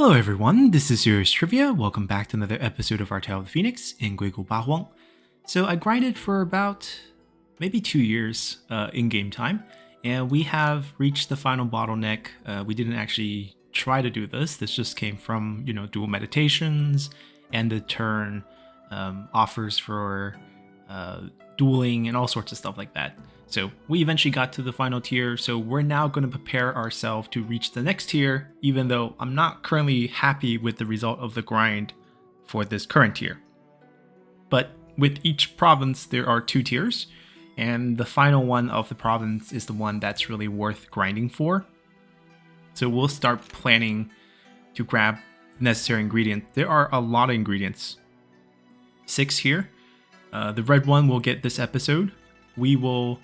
Hello everyone, this is Serious Trivia. Welcome back to another episode of our Tale of the Phoenix in鬼谷八荒. So I grinded for about maybe 2 years in game time, and we have reached the final bottleneck. We didn't actually try to do this. This just came from, dual meditations and the turn offers for dueling and all sorts of stuff like that. So we eventually got to the final tier, so we're now going to prepare ourselves to reach the next tier, even though I'm not currently happy with the result of the grind for this current tier. But with each province, there are 2 tiers, and the final one of the province is the one that's really worth grinding for. So we'll start planning to grab necessary ingredients. There are a lot of ingredients. 6 here. The red one will get this episode. We will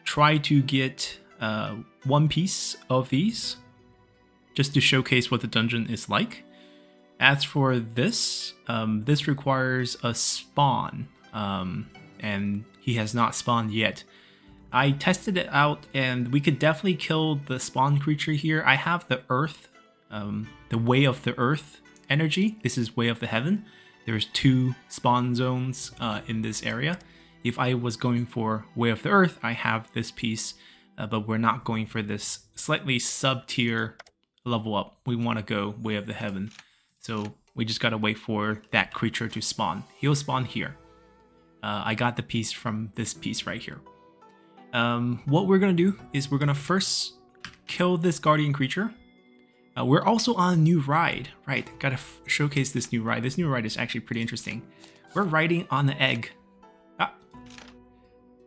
try to get 1 piece of these just to showcase what the dungeon is like. As for this, this requires a spawn, and he has not spawned yet. I tested it out and we could definitely kill the spawn creature here. I have the earth, the way of the earth energy. This is way of the heaven. There's 2 spawn zones in this area. If I was going for Way of the Earth, I have this piece, but we're not going for this slightly sub-tier level up. We want to go Way of the Heaven. So we just got to wait for that creature to spawn. He'll spawn here. I got the piece from this piece right here. What we're going to do is we're going to first kill this guardian creature. We're also on a new ride, right? Got to showcase this new ride. This new ride is actually pretty interesting. We're riding on the egg.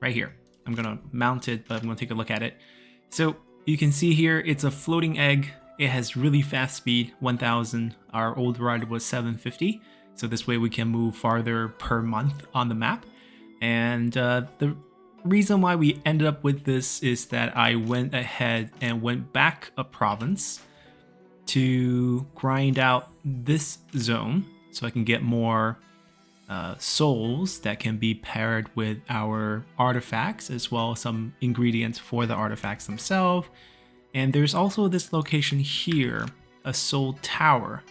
Right here. I'm gonna mount it, but I'm gonna take a look at it. So you can see here, it's a floating egg. It has really fast speed, 1000. Our old ride was 750. So this way we can move farther per month on the map. And the reason why we ended up with this is that I went ahead and went back a province to grind out this zone so I can get more souls that can be paired with our artifacts, as well as some ingredients for the artifacts themselves. And there's also this location here, a soul tower,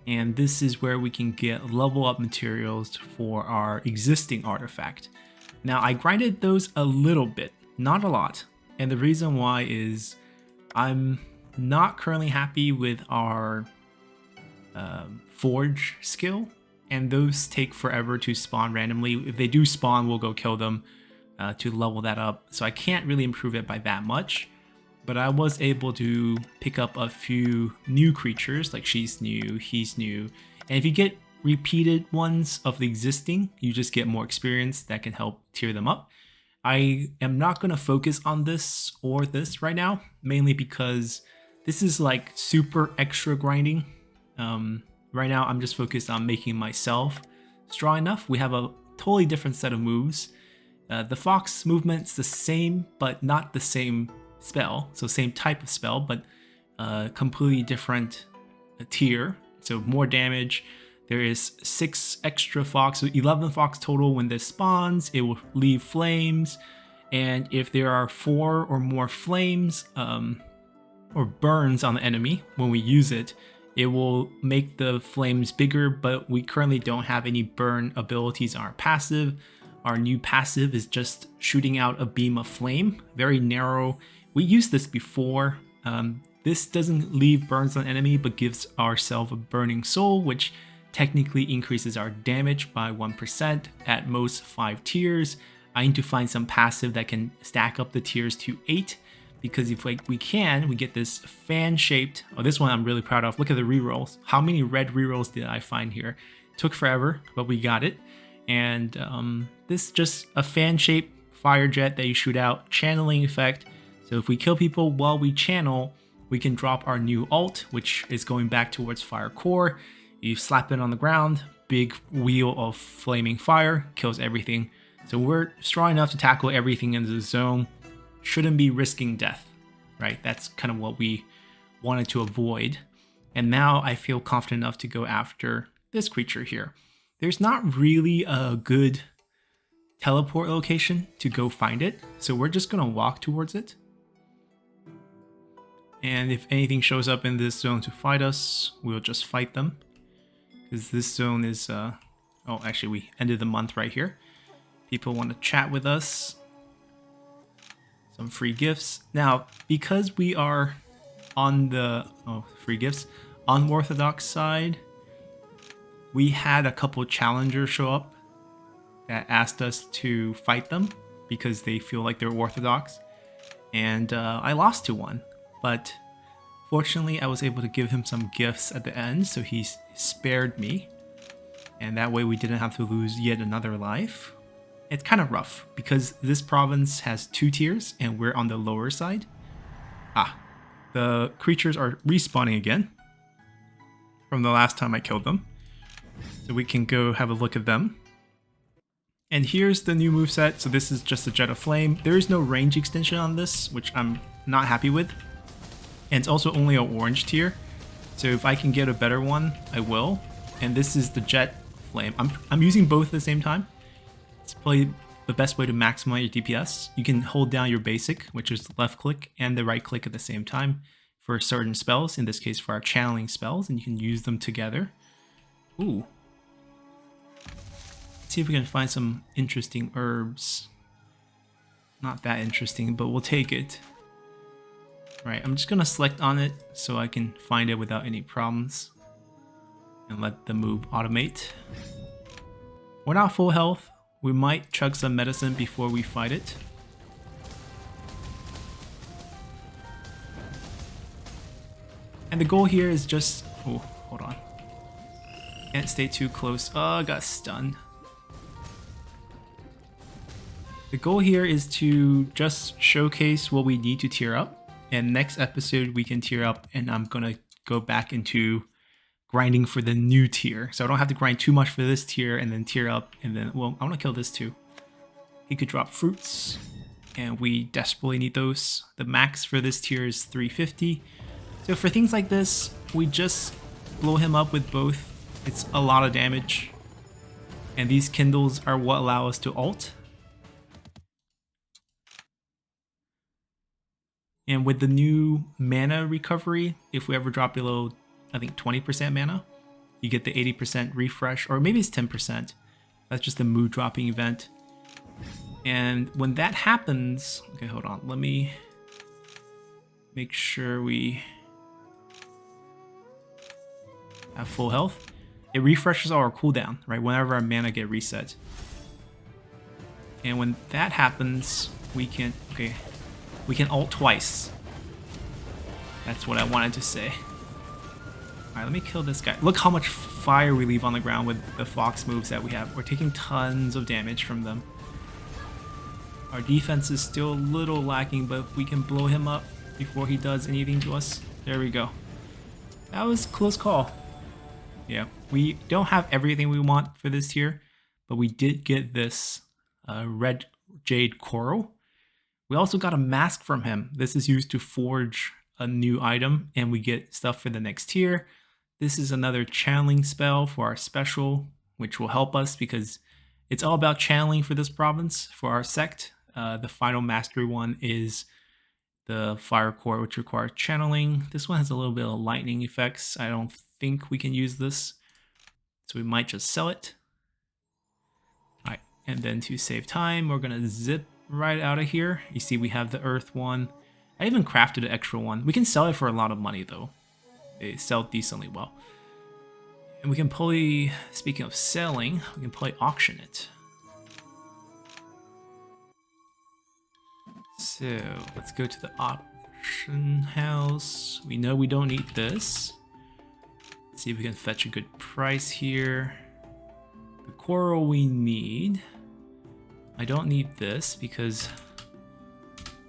and this is where we can get level up materials for our existing artifact. Now I grinded those a little bit, not a lot, and the reason why is I'm not currently happy with our forge skill. And those take forever to spawn randomly. If they do spawn, we'll go kill them to level that up. So I can't really improve it by that much. But I was able to pick up a few new creatures, like she's new, he's new. And if you get repeated ones of the existing, you just get more experience that can help tier them up. I am not going to focus on this or this right now, mainly because this is like super extra grinding. Right now, I'm just focused on making myself strong enough. We have a totally different set of moves. The fox movement's the same, but not the same spell. So same type of spell, but completely different tier. So more damage. There is 6 extra fox, so 11 fox total when this spawns. It will leave flames. And if there are 4 or more flames or burns on the enemy when we use it, it will make the flames bigger, but we currently don't have any burn abilities on our passive. Our new passive is just shooting out a beam of flame, very narrow. We used this before. This doesn't leave burns on enemy, but gives ourselves a burning soul, which technically increases our damage by 1% at most 5 tiers. I need to find some passive that can stack up the tiers to 8. Because if we get this fan-shaped, this one I'm really proud of. Look at the rerolls. How many red rerolls did I find here? It took forever, but we got it. And this is just a fan-shaped fire jet that you shoot out, channeling effect. So if we kill people while we channel, we can drop our new ult, which is going back towards fire core. You slap it on the ground, big wheel of flaming fire, kills everything. So we're strong enough to tackle everything in the zone. Shouldn't be risking death, right? That's kind of what we wanted to avoid. And now I feel confident enough to go after this creature here. There's not really a good teleport location to go find it, so we're just gonna walk towards it. And if anything shows up in this zone to fight us, we'll just fight them. Because this zone is, oh, actually we ended the month right here. People want to chat with us. Some free gifts. Now, because we are on the, free gifts, unorthodox side, we had a couple challengers show up that asked us to fight them because they feel like they're orthodox. And I lost to one. But fortunately, I was able to give him some gifts at the end, so he spared me. And that way we didn't have to lose yet another life. It's kind of rough, because this province has 2 tiers, and we're on the lower side. The creatures are respawning again from the last time I killed them. So we can go have a look at them. And here's the new moveset. So this is just a Jet of Flame. There is no range extension on this, which I'm not happy with. And it's also only an orange tier. So if I can get a better one, I will. And this is the Jet Flame. I'm using both at the same time. It's probably the best way to maximize your DPS. You can hold down your basic, which is the left click and the right click at the same time for certain spells. In this case, for our channeling spells, and you can use them together. Ooh. Let's see if we can find some interesting herbs. Not that interesting, but we'll take it. Right, I'm just gonna select on it so I can find it without any problems. And let the move automate. We're not full health. We might chug some medicine before we fight it. And the goal here is just... oh, hold on. Can't stay too close. Oh, I got stunned. The goal here is to just showcase what we need to tier up. And next episode we can tier up, and I'm gonna go back into grinding for the new tier. So I don't have to grind too much for this tier and then tier up, and then, well, I want to kill this too. He could drop fruits, and we desperately need those. The max for this tier is 350. So for things like this, we just blow him up with both. It's a lot of damage. And these kindles are what allow us to ult. And with the new mana recovery, if we ever drop below, I think 20% mana, you get the 80% refresh, or maybe it's 10%. That's just a mood dropping event. And when that happens, okay, hold on, let me make sure we have full health. It refreshes our cooldown, right? Whenever our mana get reset. And when that happens, we can, okay, we can ult twice. That's what I wanted to say. Alright, let me kill this guy. Look how much fire we leave on the ground with the fox moves that we have. We're taking tons of damage from them. Our defense is still a little lacking, but if we can blow him up before he does anything to us. There we go. That was a close call. Yeah, we don't have everything we want for this tier, but we did get this red jade coral. We also got a mask from him. This is used to forge a new item, and we get stuff for the next tier. This is another channeling spell for our special, which will help us because it's all about channeling for this province. For our sect, the final mastery one is the fire core, which requires channeling. This one has a little bit of lightning effects. I don't think we can use this, so we might just sell it. All right, and then to save time, we're gonna zip right out of here. You see we have the earth one. I even crafted an extra one. We can sell it for a lot of money though. They sell decently well. And we can probably, speaking of selling, we can probably auction it. So let's go to the auction house. We know we don't need this. Let's see if we can fetch a good price here. The coral we need. I don't need this because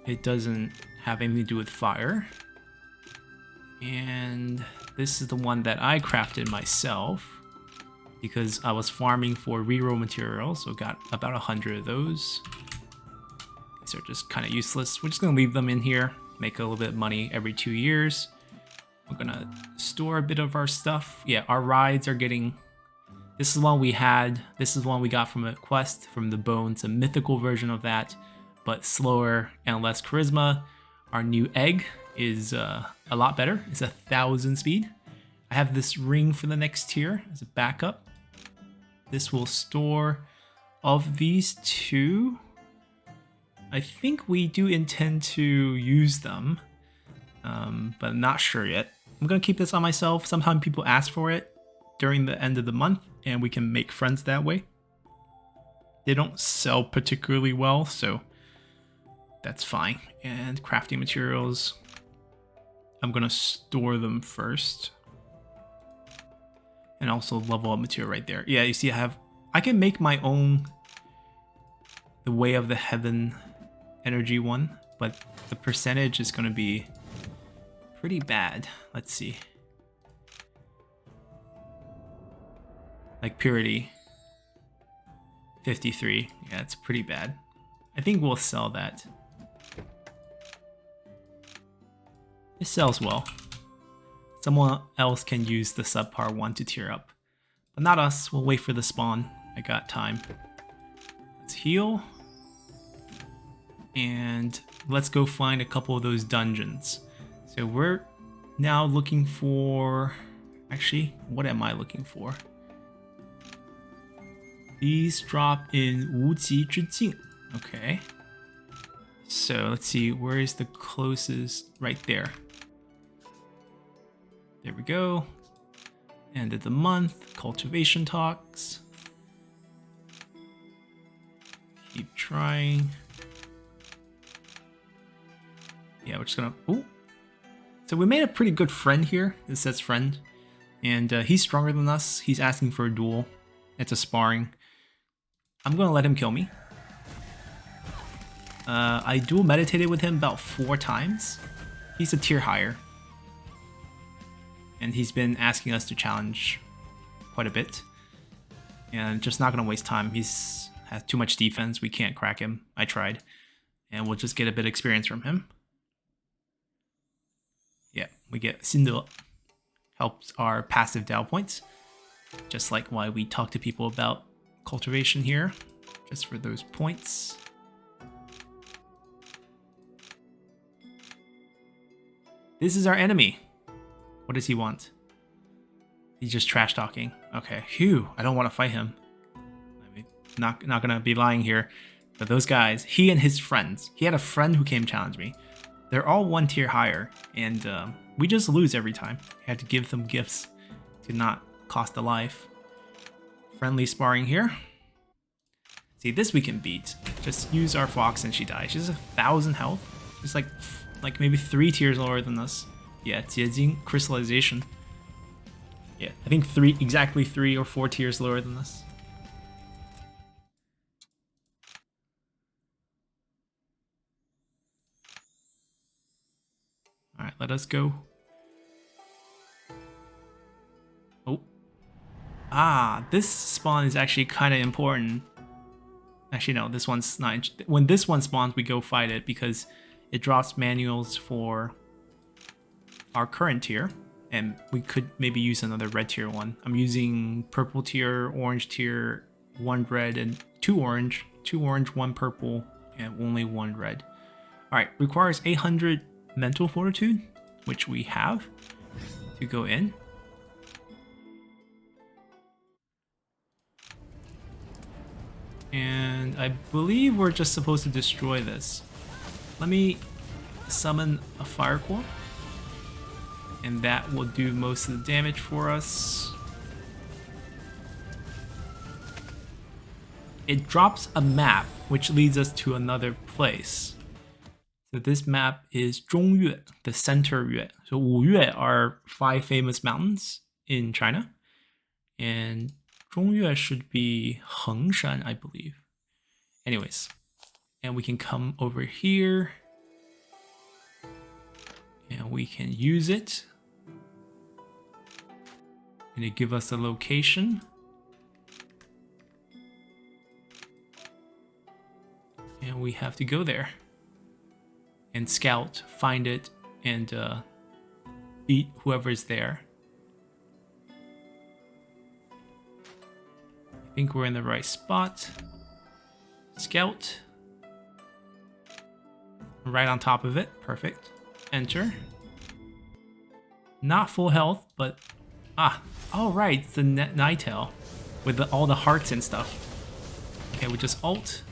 it doesn't have anything to do with fire. And this is the one that I crafted myself because I was farming for reroll materials, so got about 100 of those. These are just kind of useless. We're just gonna leave them in here, make a little bit of money every 2 years. We're gonna store a bit of our stuff. Yeah, our rides are getting... This is one we had. This is one we got from a quest from the bones, a mythical version of that, but slower and less charisma. Our new egg is a lot better. It's 1,000 speed. I have this ring for the next tier as a backup. This will store of these two. I think we do intend to use them, but I'm not sure yet. I'm gonna keep this on myself. Sometimes people ask for it during the end of the month, and we can make friends that way. They don't sell particularly well, so that's fine. And crafting materials, I'm gonna store them first. And also level up material right there. Yeah, you see I can make my own the Way of the Heaven energy one, but the percentage is gonna be pretty bad. Let's see. Like purity, 53. Yeah, it's pretty bad. I think we'll sell that. It sells well. Someone else can use the subpar one to tier up, but not us. We'll wait for the spawn. I got time. Let's heal. And let's go find a couple of those dungeons. So we're now looking for... Actually, what am I looking for? These drop in 无极之境. Okay. So let's see, where is the closest? Right there. There we go. End of the month. Cultivation talks. Keep trying. Yeah, we're just gonna... Ooh. So we made a pretty good friend here. It says friend. And he's stronger than us. He's asking for a duel. It's a sparring. I'm gonna let him kill me. I dual meditated with him about 4 times. He's a tier higher. And he's been asking us to challenge quite a bit. And just not gonna waste time. He's has too much defense. We can't crack him. I tried. And we'll just get a bit of experience from him. Yeah, we get Sindel. Helps our passive Dao points. Just like why we talk to people about cultivation here. Just for those points. This is our enemy. What does he want? He's just trash talking. Okay, phew, I don't want to fight him. I mean, not gonna be lying here. But those guys, he and his friends. He had a friend who came challenge me. They're all 1 tier higher, and we just lose every time. I had to give them gifts to not cost a life. Friendly sparring here. See, this we can beat. Just use our fox and she dies. She's 1,000 health. She's like maybe 3 tiers lower than us. Yeah, 结晶 crystallization. Yeah, I think exactly 3 or 4 tiers lower than us. All right, let us go. Oh. Ah, this spawn is actually kind of important. Actually, no, this one's not. When this one spawns, we go fight it because it drops manuals for our current tier. And we could maybe use another red tier one. I'm using purple tier, orange tier, 1 red, and 2 orange. 2 orange, 1 purple, and only 1 red. All right, requires 800 mental fortitude, which we have to go in. And I believe we're just supposed to destroy this. Let me summon a fire core. And that will do most of the damage for us. It drops a map, which leads us to another place. So this map is 中越, the center Yue. So 五岳 are 5 famous mountains in China. And 中越 should be Hengshan, I believe. Anyways, and we can come over here. And we can use it. And it give us a location. And we have to go there. And scout, find it, and beat whoever's there. I think we're in the right spot. Scout. Right on top of it. Perfect. Enter. Not full health, but... Ah, all right, it's the Nightail with all the hearts and stuff. Okay, we just ult.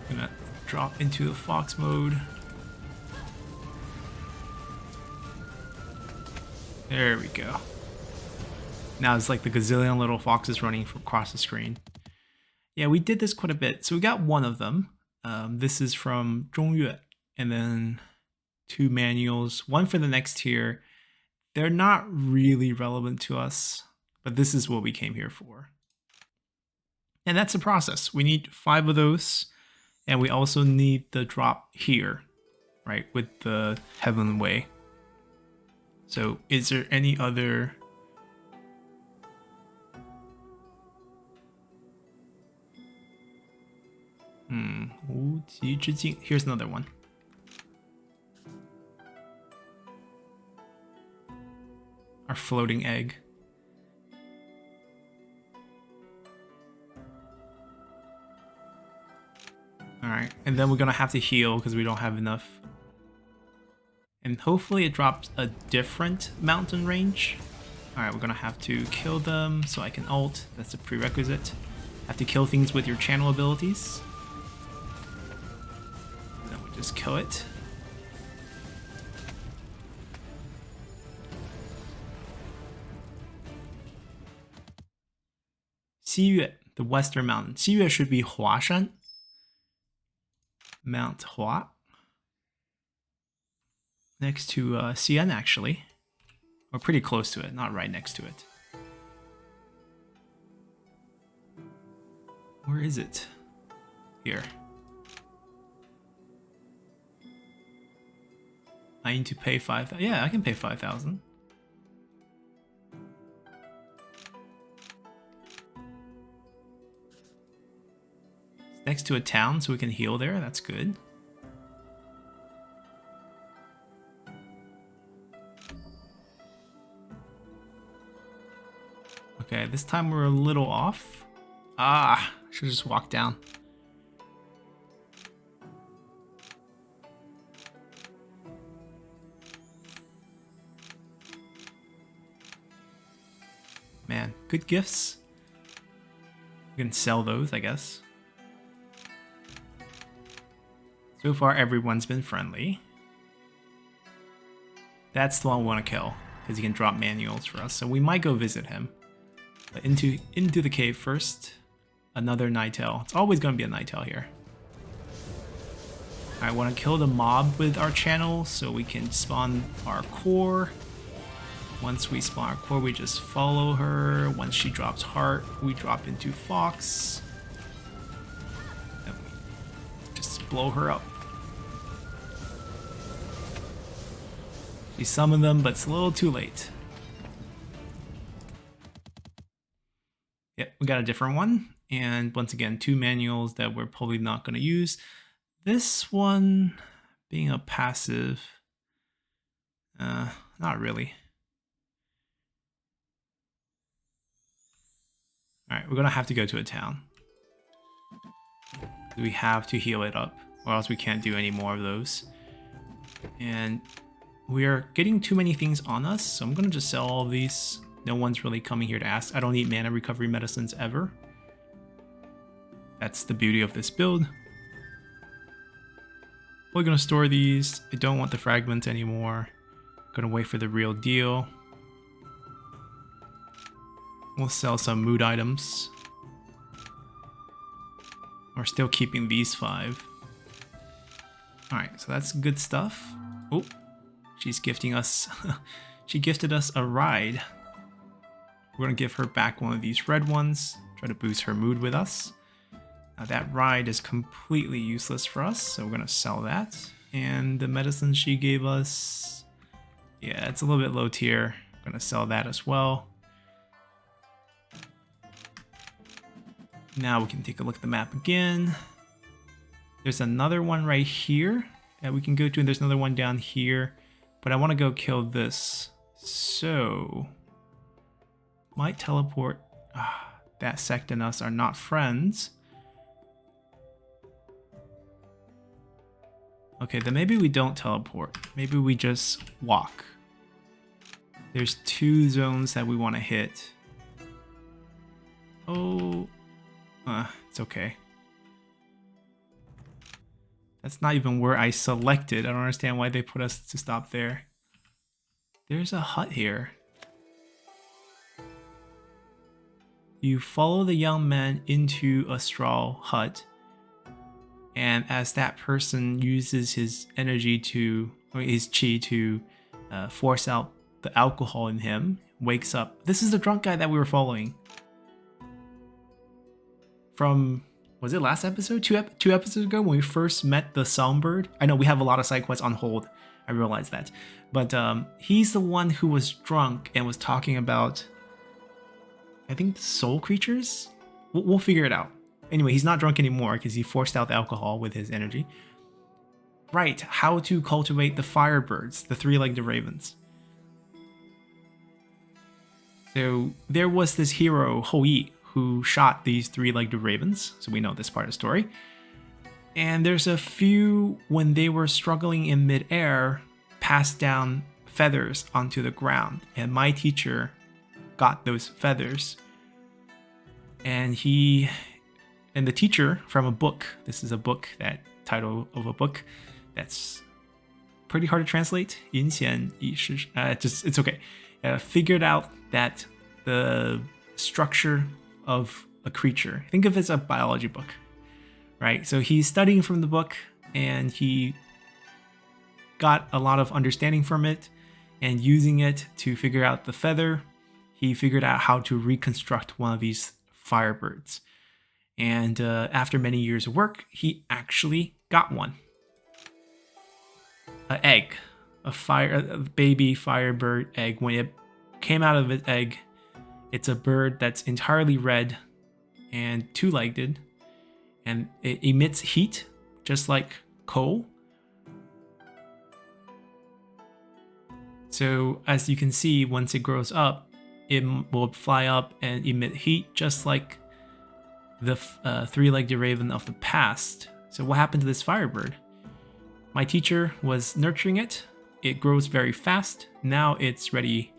Gonna drop into the fox mode. There we go. Now it's like the gazillion little foxes running across the screen. Yeah, we did this quite a bit. So we got one of them. This is from Zhongyue. And then 2 manuals. One for the next tier. They're not really relevant to us, but this is what we came here for. And that's the process. We need 5 of those. And we also need the drop here, right? With the Heavenly Way. So is there any other... Here's another one. Our floating egg. Alright, and then we're gonna have to heal because we don't have enough. And hopefully it drops a different mountain range. Alright, we're gonna have to kill them so I can ult. That's a prerequisite. Have to kill things with your channel abilities. Then we just kill it. Xiyue, the western mountain. Xiyue should be Huashan. Mount Hua. Next to Xian, actually. Or pretty close to it, not right next to it. Where is it? Here. I need to pay 5,000. Yeah, I can pay 5,000. It's next to a town, so we can heal there. That's good. Okay, this time we're a little off. Ah, should just walk down. Man, good gifts. We can sell those, I guess. So far, everyone's been friendly. That's the one we want to kill, because he can drop manuals for us. So we might go visit him. But into the cave first. Another Nightail. It's always going to be a Nightail here. I want to kill the mob with our channel so we can spawn our core. Once we spawn our core, we just follow her. Once she drops heart, we drop into fox. And we just blow her up. We summon them, but it's a little too late. Yep, we got a different one. And once again, 2 manuals that we're probably not going to use. This one being a passive, not really. All right, we're going to have to go to a town. We have to heal it up, or else we can't do any more of those. And we are getting too many things on us, so I'm going to just sell all of these. No one's really coming here to ask. I don't need mana recovery medicines ever. That's the beauty of this build. We're gonna store these. I don't want the fragments anymore. Gonna wait for the real deal. We'll sell some mood items. We're still keeping these 5. Alright, so that's good stuff. Oh, she's gifting us. She gifted us a ride. We're gonna give her back one of these red ones. Try to boost her mood with us. Now that ride is completely useless for us, so we're gonna sell that. And the medicine she gave us, yeah, it's a little bit low tier. I'm gonna sell that as well. Now we can take a look at the map again. There's another one right here that we can go to, and there's another one down here. But I want to go kill this, so might teleport. that sect and us are not friends. Okay, then maybe we don't teleport. Maybe we just walk. There's 2 zones that we want to hit. Oh, it's okay. That's not even where I selected. I don't understand why they put us to stop there. There's a hut here. You follow the young man into a straw hut, and as that person uses his energy to, or his chi to force out the alcohol in him, wakes up. This is the drunk guy that we were following. From, was it last episode? Two episodes ago when we first met the songbird? I know we have a lot of side quests on hold. I realize that. But he's the one who was drunk and was talking about, I think, soul creatures? We'll figure it out. Anyway, he's not drunk anymore because he forced out the alcohol with his energy. Right, how to cultivate the firebirds, the 3-legged ravens. So there was this hero, Hou Yi, who shot these 3-legged ravens. So we know this part of the story. And there's a few, when they were struggling in midair, passed down feathers onto the ground. And my teacher got those feathers. And the teacher from a book, this is a book, that title of a book that's pretty hard to translate. 阴险意识, it's okay. Figured out that the structure of a creature, think of it as a biology book, right? So he's studying from the book and he got a lot of understanding from it, and using it to figure out the feather, he figured out how to reconstruct one of these firebirds. And after many years of work, he actually got one. An egg. A baby firebird egg. When it came out of its egg, it's a bird that's entirely red and 2-legged. And it emits heat, just like coal. So as you can see, once it grows up, it will fly up and emit heat, just like the 3-legged raven of the past. So what happened to this firebird? My teacher was nurturing it. It grows very fast. Now it's ready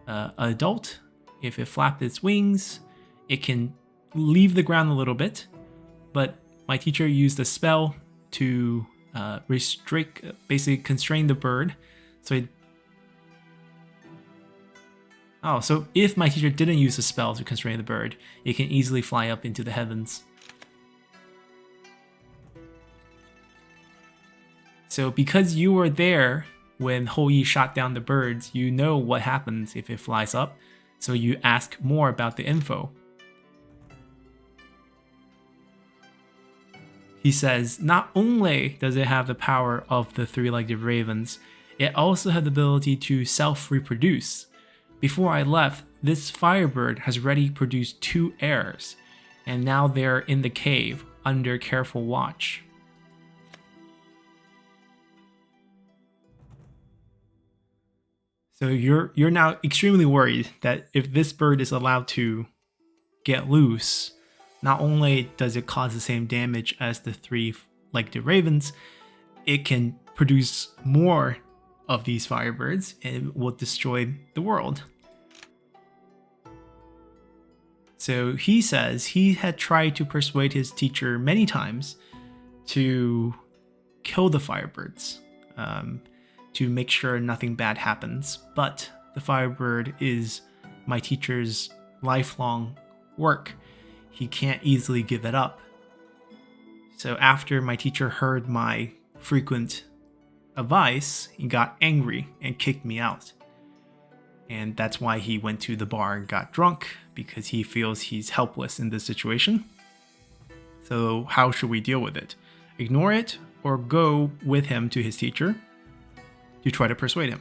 adult. If it flapped its wings, it can leave the ground a little bit. But my teacher used a spell to restrict, basically constrain the bird. So if my teacher didn't use a spell to constrain the bird, it can easily fly up into the heavens. So because you were there when Hou Yi shot down the birds, you know what happens if it flies up, so you ask more about the info. He says, not only does it have the power of the 3-legged ravens, it also has the ability to self-reproduce. Before I left, this firebird has already produced 2 heirs, and now they're in the cave under careful watch. So you're now extremely worried that if this bird is allowed to get loose, not only does it cause the same damage as the 3-legged ravens, it can produce more of these firebirds and will destroy the world. So he says he had tried to persuade his teacher many times to kill the firebirds, to make sure nothing bad happens. But the firebird is my teacher's lifelong work. He can't easily give it up. So after my teacher heard my frequent advice, he got angry and kicked me out. And that's why he went to the bar and got drunk, because he feels he's helpless in this situation. So how should we deal with it? Ignore it or go with him to his teacher to try to persuade him?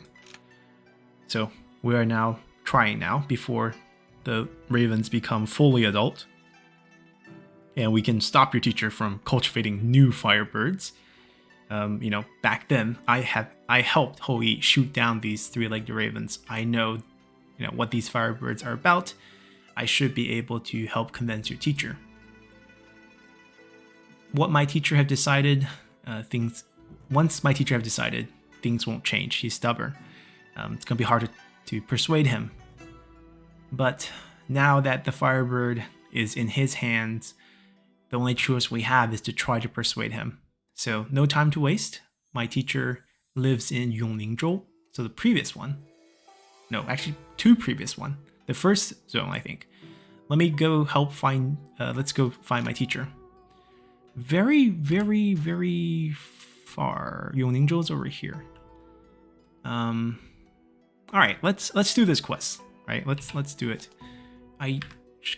So we are now trying now before the ravens become fully adult. And we can stop your teacher from cultivating new firebirds. Back then I helped Hou Yi shoot down these 3-legged ravens. I know, what these firebirds are about. I should be able to help convince your teacher. What my teacher have decided, once my teacher have decided, things won't change. He's stubborn. It's gonna be hard to persuade him. But now that the Firebird is in his hands, the only choice we have is to try to persuade him. So no time to waste. My teacher lives in Yonglingzhou, so the previous one. No, actually two previous one. The first zone, I think. Let me go help find, let's go find my teacher. Very, very, very far. Yonglingzhou's over here. All right, let's do this quest. Right, let's do it. I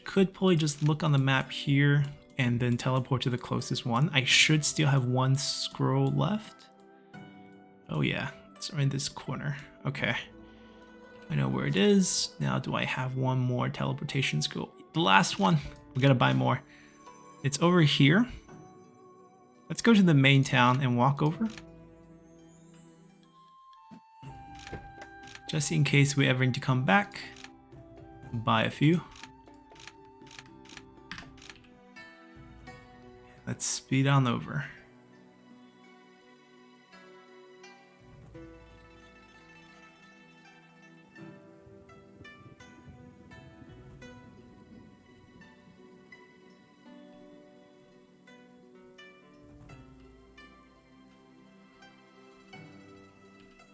could probably just look on the map here and then teleport to the closest one. I should still have one scroll left. Oh yeah, it's in this corner. Okay, I know where it is. Now do I have one more teleportation scroll? The last one. We gotta buy more. It's over here. Let's go to the main town and walk over. Just in case we ever need to come back. Buy a few. Let's speed on over.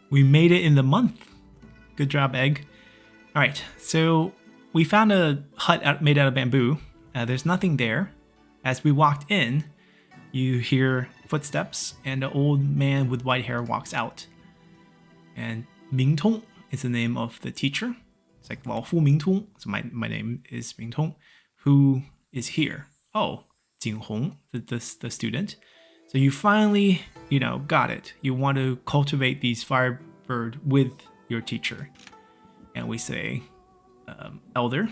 We made it in the month. Good job, Egg. All right, so we found a hut made out of bamboo. There's nothing there. As we walked in, you hear footsteps and an old man with white hair walks out. And Mingtong is the name of the teacher. It's like Lao Fu Mingtong. So my name is Mingtong. Who is here? Oh, Jinghong, the student. So you finally, got it. You want to cultivate these Firebird with your teacher. And we say, Elder.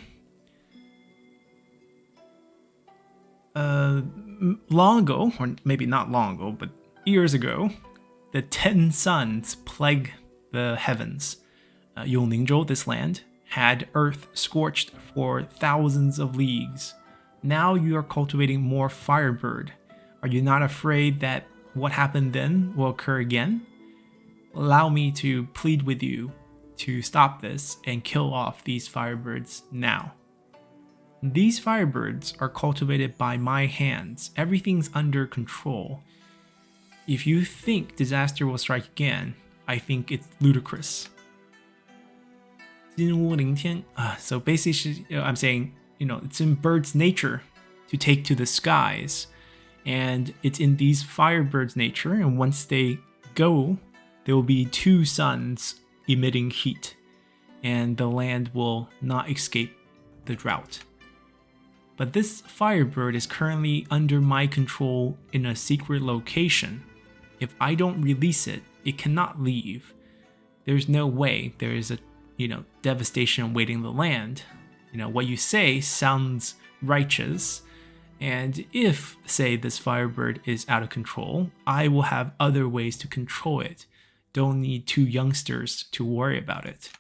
Long ago, or maybe not long ago, but years ago, the 10 suns plagued the heavens. Yonglingzhou, this land, had earth scorched for thousands of leagues. Now you are cultivating more Firebird. Are you not afraid that what happened then will occur again? Allow me to plead with you to stop this and kill off these Firebirds now. These Firebirds are cultivated by my hands. Everything's under control. If you think disaster will strike again, I think it's ludicrous. So basically, I'm saying, it's in birds' nature to take to the skies. And it's in these Firebirds' nature, and once they go, there will be 2 suns emitting heat, and the land will not escape the drought. But this Firebird is currently under my control in a secret location. If I don't release it, it cannot leave. There's no way there is a, devastation awaiting the land. What you say sounds righteous. And if, say, this Firebird is out of control, I will have other ways to control it. Don't need 2 youngsters to worry about it.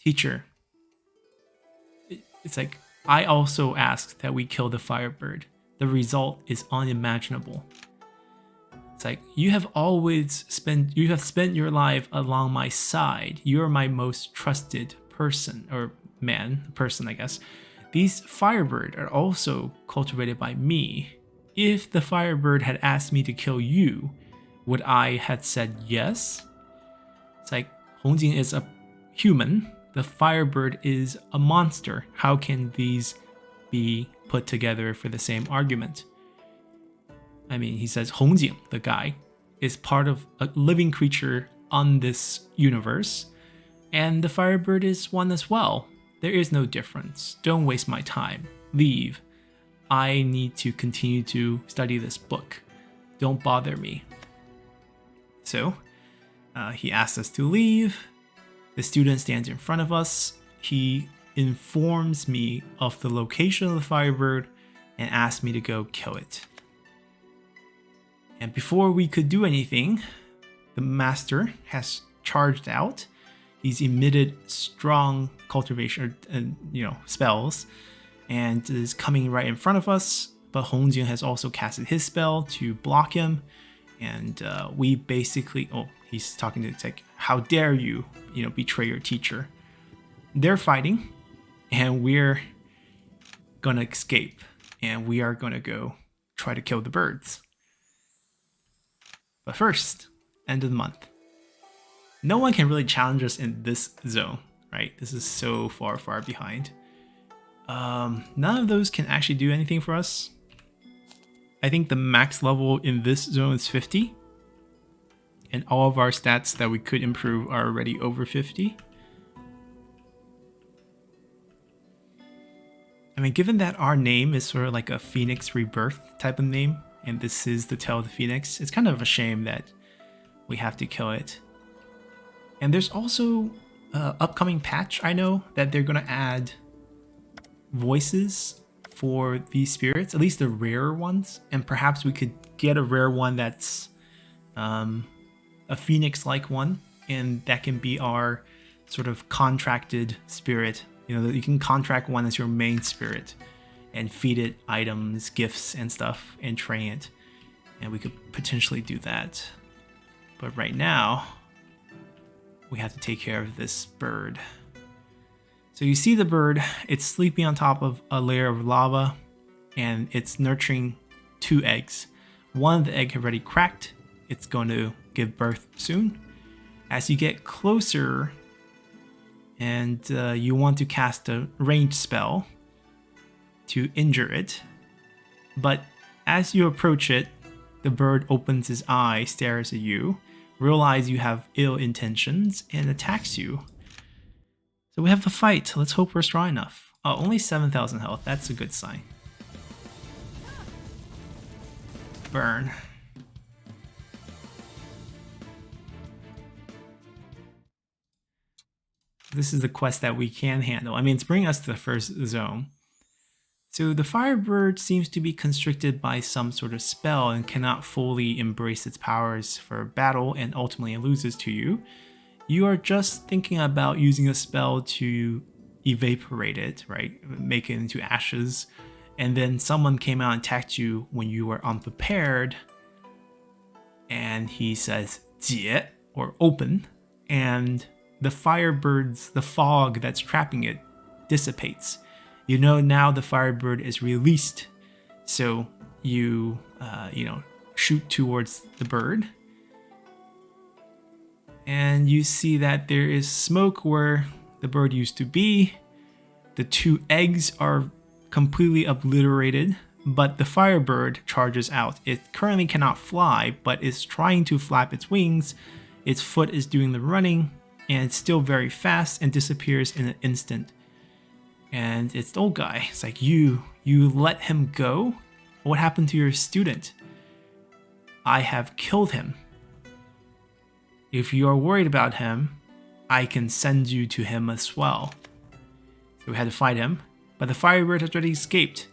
Teacher, it's like, I also asked that we kill the Firebird. The result is unimaginable. It's like, you have spent your life along my side. You're my most trusted person, or person, I guess. These Firebird are also cultivated by me. If the Firebird had asked me to kill you, would I have said yes? It's like, Hongjing is a human. The Firebird is a monster. How can these be put together for the same argument? I mean, he says Hongjing, the guy, is part of a living creature on this universe, and the Firebird is one as well. There is no difference. Don't waste my time. Leave. I need to continue to study this book. Don't bother me. So, he asks us to leave. The student stands in front of us. He informs me of the location of the Firebird and asks me to go kill it. And before we could do anything, the master has charged out. He's emitted strong cultivation, spells, and is coming right in front of us. But Hongjin has also casted his spell to block him, and we basically, he's talking to Tech. How dare you, betray your teacher? They're fighting, and we're gonna escape, and we are gonna go try to kill the birds. But first, end of the month. No one can really challenge us in this zone, right? This is so far behind. None of those can actually do anything for us. I think the max level in this zone is 50. And all of our stats that we could improve are already over 50. I mean, given that our name is sort of like a Phoenix Rebirth type of name, and this is the Tale of the Phoenix, it's kind of a shame that we have to kill it. And there's also an upcoming patch, I know, that they're going to add voices for these spirits, at least the rarer ones, and perhaps we could get a rare one that's a Phoenix-like one, and that can be our sort of contracted spirit. You can contract one as your main spirit and feed it items, gifts, and stuff, and train it. And we could potentially do that. But right now, we have to take care of this bird. So you see the bird, it's sleeping on top of a layer of lava, and it's nurturing 2 eggs. One of the egg already cracked. It's going to give birth soon. As you get closer, and you want to cast a ranged spell to injure it, but as you approach it, the bird opens his eye, stares at you, realizes you have ill intentions, and attacks you. So we have to fight. Let's hope we're strong enough. Oh, only 7,000 health. That's a good sign. Burn. This is the quest that we can handle. I mean, it's bringing us to the first zone. So the Firebird seems to be constricted by some sort of spell and cannot fully embrace its powers for battle, and ultimately it loses to you. You are just thinking about using a spell to evaporate it, right? Make it into ashes. And then someone came out and attacked you when you were unprepared. And he says, 解, or open. And the Firebird's, the fog that's trapping it, dissipates. You know now the Firebird is released. So you, shoot towards the bird. And you see that there is smoke where the bird used to be. The 2 eggs are completely obliterated, but the Firebird charges out. It currently cannot fly, but is trying to flap its wings. Its foot is doing the running, and it's still very fast and disappears in an instant. And it's the old guy. It's like, you let him go? What happened to your student? I have killed him. If you are worried about him, I can send you to him as well. So we had to fight him, but the Firebird has already escaped.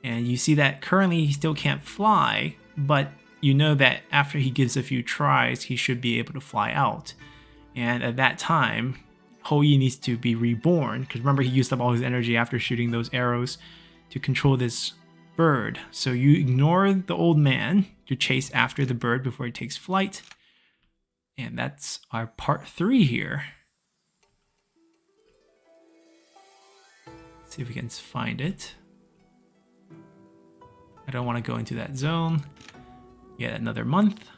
And you see that currently he still can't fly, but you know that after he gives a few tries, he should be able to fly out. And at that time, Hou-Yi needs to be reborn, because remember he used up all his energy after shooting those arrows to control this bird. So you ignore the old man to chase after the bird before he takes flight. And that's our part 3 here. Let's see if we can find it. I don't want to go into that zone. Yet another month.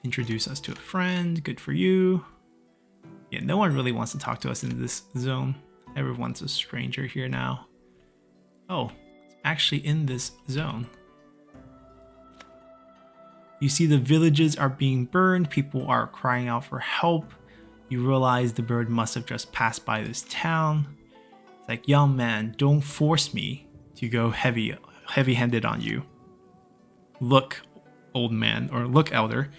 Introduce us to a friend. Good for you. Yeah, no one really wants to talk to us in this zone. Everyone's a stranger here now. Oh, it's actually in this zone. You see the villages are being burned. People are crying out for help. You realize the bird must have just passed by this town. It's like, young man, don't force me to go heavy-handed on you. Look, old man, or look, elder.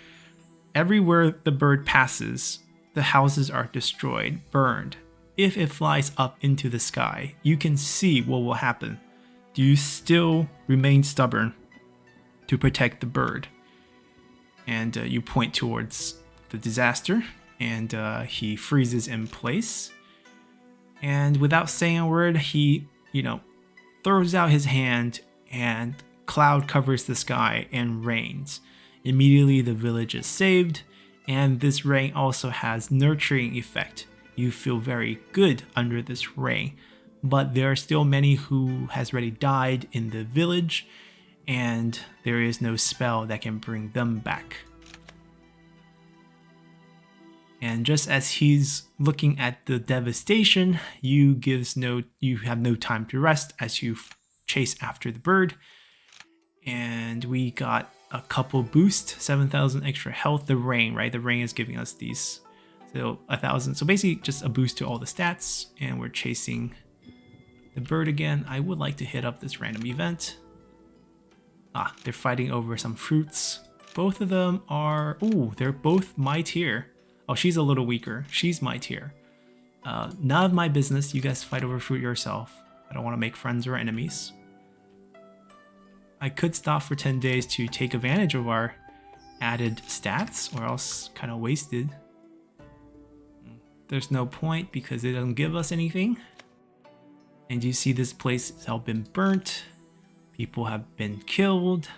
Everywhere the bird passes, the houses are destroyed, burned. If it flies up into the sky, you can see what will happen. Do you still remain stubborn to protect the bird? And you point towards the disaster, and he freezes in place. And without saying a word, he, throws out his hand, and cloud covers the sky and rains. Immediately, the village is saved, and this rain also has nurturing effect. You feel very good under this rain, but there are still many who has already died in the village, and there is no spell that can bring them back. And just as he's looking at the devastation, you have no time to rest as you chase after the bird. And we got a couple boost, 7,000 extra health. The rain, right? The rain is giving us these. So 1,000. So basically just a boost to all the stats. And we're chasing the bird again. I would like to hit up this random event. They're fighting over some fruits. Both of them are... they're both my tier. Oh, she's a little weaker. She's my tier. None of my business. You guys fight over fruit yourself. I don't want to make friends or enemies. I could stop for 10 days to take advantage of our added stats, or else kind of wasted. There's no point because it doesn't give us anything. And you see this place has all been burnt. People have been killed.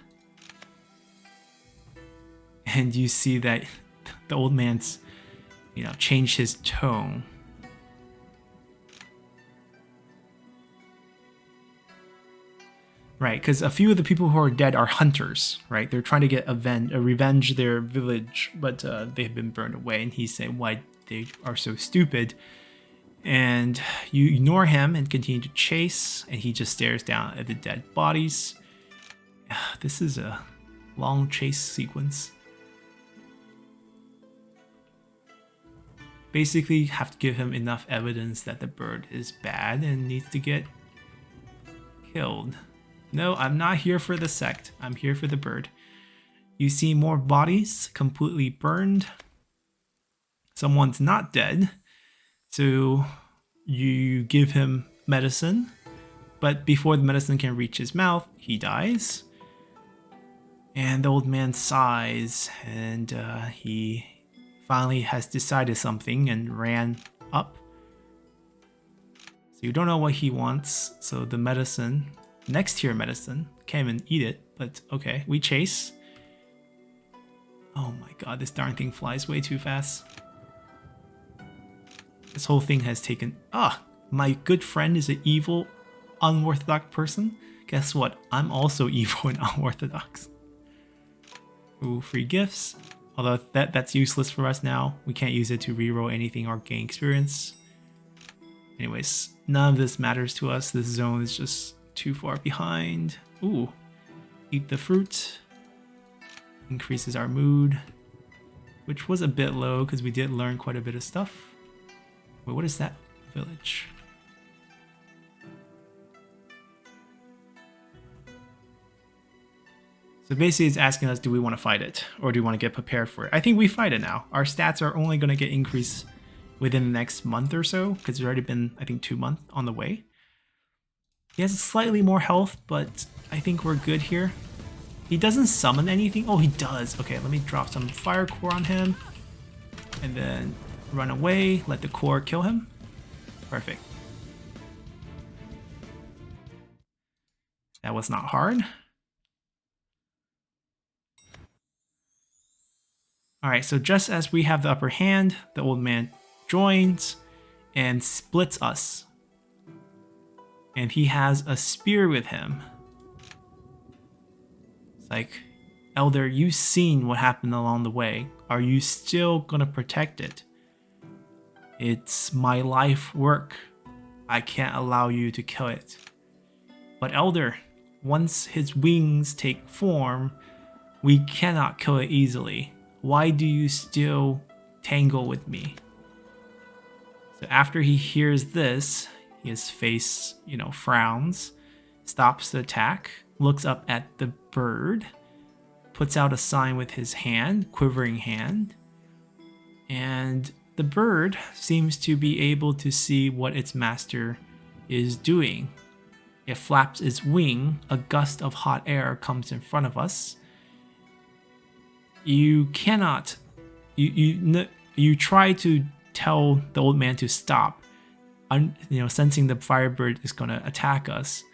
And you see that the old man's change his tone. Right, because a few of the people who are dead are hunters, right? They're trying to get revenge their village, but they've been burned away. And he's saying why they are so stupid. And you ignore him and continue to chase, and he just stares down at the dead bodies. This is a long chase sequence. Basically, have to give him enough evidence that the bird is bad and needs to get killed. No, I'm not here for the sect. I'm here for the bird. You see more bodies completely burned. Someone's not dead. So you give him medicine. But before the medicine can reach his mouth, he dies. And the old man sighs, and he finally has decided something and ran up. So you don't know what he wants. So the medicine, next tier medicine, can't even eat it, but okay, we chase. Oh my god, this darn thing flies way too fast. This whole thing has taken... my good friend is an evil, unorthodox person. Guess what? I'm also evil and unorthodox. Ooh, free gifts. Although that's useless for us now. We can't use it to reroll anything or gain experience. Anyways, none of this matters to us. This zone is just too far behind. Ooh, eat the fruit. Increases our mood, which was a bit low because we did learn quite a bit of stuff. Wait, what is that village? So basically it's asking us, do we want to fight it? Or do we want to get prepared for it? I think we fight it now. Our stats are only going to get increased within the next month or so, because it's already been, I think, 2 months on the way. He has slightly more health, but I think we're good here. He doesn't summon anything. Oh, he does. Okay, let me drop some fire core on him. And then run away, let the core kill him. Perfect. That was not hard. Alright, so just as we have the upper hand, the old man joins and splits us. And he has a spear with him. It's like, Elder, you've seen what happened along the way. Are you still gonna protect it? It's my life work. I can't allow you to kill it. But Elder, once his wings take form, we cannot kill it easily. Why do you still tangle with me? So after he hears this, his face, frowns, stops the attack, looks up at the bird, puts out a sign with his hand, quivering hand, and the bird seems to be able to see what its master is doing. It flaps its wing, a gust of hot air comes in front of us, you cannot, you try to tell the old man to stop, sensing the firebird is going to attack us,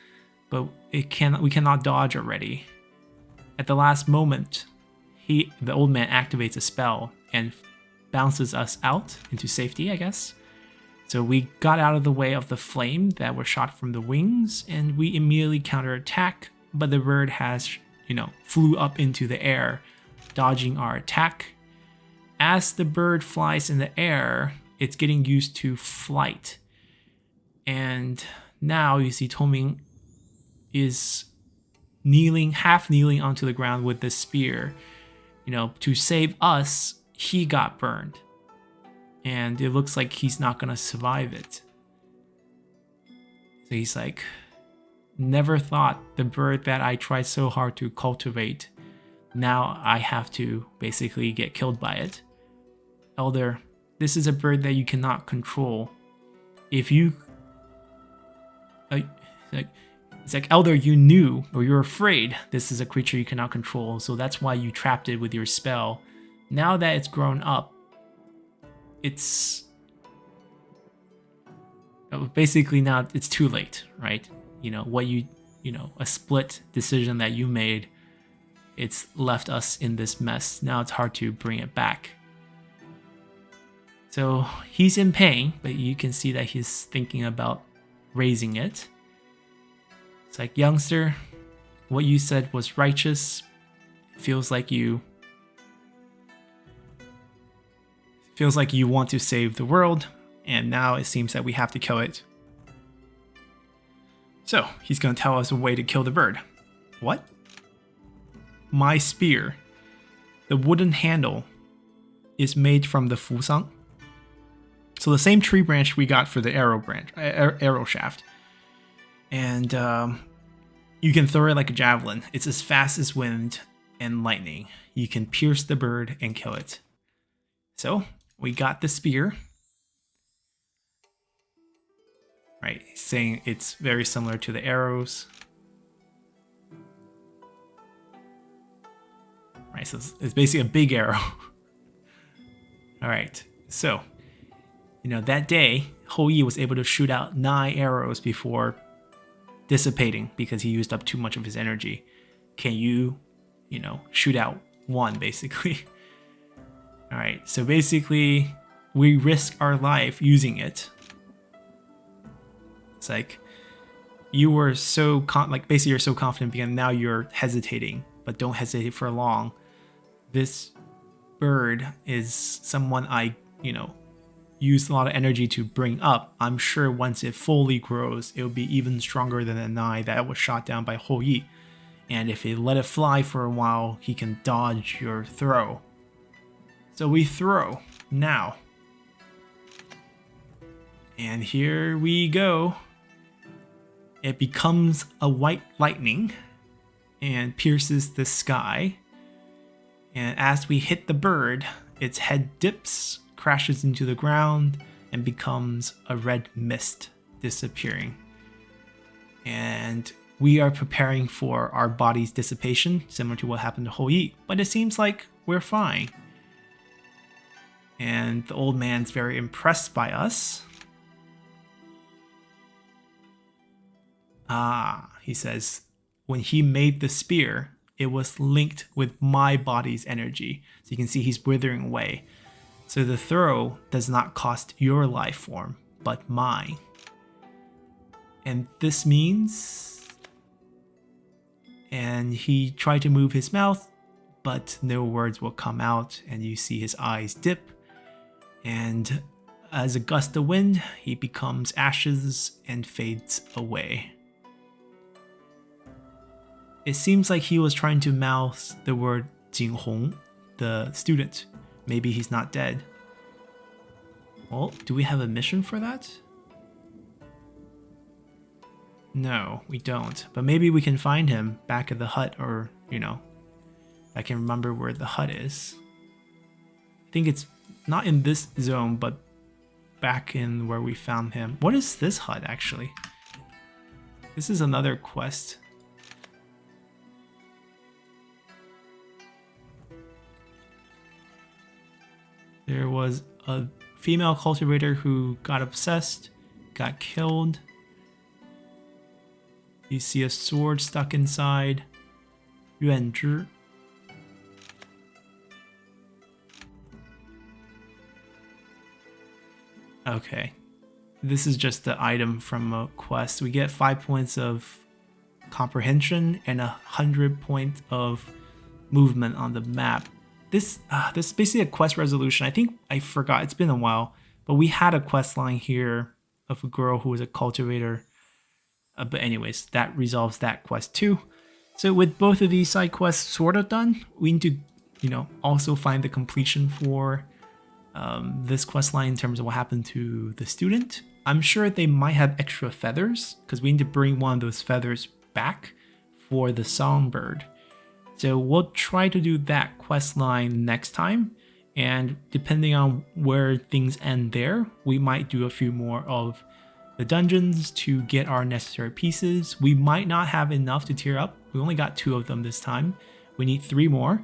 but we cannot dodge already. At the last moment, the old man activates a spell and bounces us out into safety, I guess. So we got out of the way of the flame that were shot from the wings, and we immediately counterattack, but the bird has, flew up into the air, dodging our attack. As the bird flies in the air, it's getting used to flight. And now you see Toming is half kneeling onto the ground with the spear. To save us, he got burned. And it looks like he's not gonna survive it. So he's like, never thought the bird that I tried so hard to cultivate, now I have to basically get killed by it. Elder, this is a bird that you cannot control. If you... It's like, Elder, you knew, or you're afraid this is a creature you cannot control, so that's why you trapped it with your spell. Now that it's grown up, it's... basically now it's too late, right? A split decision that you made, it's left us in this mess. Now it's hard to bring it back. So he's in pain, but you can see that he's thinking about raising it. It's like, youngster, what you said was righteous. Feels like you want to save the world, and now it seems that we have to kill it. So he's going to tell us a way to kill the bird. What? My spear. The wooden handle is made from the fusang. So the same tree branch we got for the arrow shaft. And you can throw it like a javelin. It's as fast as wind and lightning. You can pierce the bird and kill it. So we got the spear. Right, saying it's very similar to the arrows. Right, so it's basically a big arrow. All right, so, that day, Hou Yi was able to shoot out 9 arrows before dissipating because he used up too much of his energy. Can you, shoot out 1, basically? All right, so basically, we risk our life using it. It's like, you were so, basically you're so confident because now you're hesitating, but don't hesitate for long. This bird is someone I, used a lot of energy to bring up. I'm sure once it fully grows, it'll be even stronger than the 9 that was shot down by Hou Yi. And if you let it fly for a while, he can dodge your throw. So we throw now. And here we go. It becomes a white lightning and pierces the sky. And as we hit the bird, its head dips, crashes into the ground, and becomes a red mist, disappearing. And we are preparing for our body's dissipation, similar to what happened to Hou Yi. But it seems like we're fine. And the old man's very impressed by us. He says, when he made the spear, it was linked with my body's energy. So you can see he's withering away. So the throw does not cost your life form, but mine. And this means... And he tried to move his mouth, but no words will come out, and you see his eyes dip. And as a gust of wind, he becomes ashes and fades away. It seems like he was trying to mouth the word Jinghong, the student. Maybe he's not dead. Well, do we have a mission for that? No, we don't. But maybe we can find him back at the hut, or, I can remember where the hut is. I think it's not in this zone, but back in where we found him. What is this hut, actually? This is another quest. There was a female cultivator who got obsessed, got killed. You see a sword stuck inside. 愿之. Okay. This is just the item from a quest. We get 5 points of comprehension and 100 points of movement on the map. This is basically a quest resolution. I think I forgot, it's been a while, but we had a quest line here of a girl who was a cultivator. But anyways, that resolves that quest too. So with both of these side quests sort of done, we need to, also find the completion for this quest line in terms of what happened to the student. I'm sure they might have extra feathers because we need to bring one of those feathers back for the songbird. So we'll try to do that quest line next time, and depending on where things end there, we might do a few more of the dungeons to get our necessary pieces. We might not have enough to tier up. We only got 2 of them this time. We need 3 more,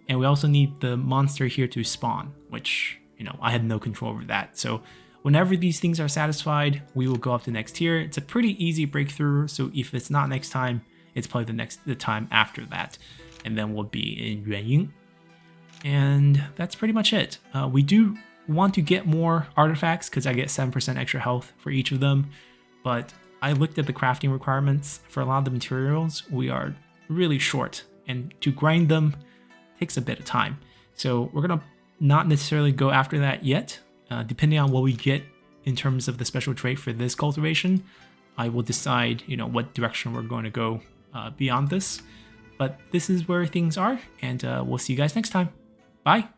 and we also need the monster here to spawn, which, I had no control over that. So whenever these things are satisfied, we will go up to next tier. It's a pretty easy breakthrough, so if it's not next time, it's probably the time after that, and then we'll be in Yuanying. And that's pretty much it. We do want to get more artifacts because I get 7% extra health for each of them, but I looked at the crafting requirements for a lot of the materials. We are really short, and to grind them takes a bit of time. So we're gonna not necessarily go after that yet. Depending on what we get in terms of the special trait for this cultivation, I will decide, what direction we're going to go beyond this. But this is where things are, and we'll see you guys next time. Bye!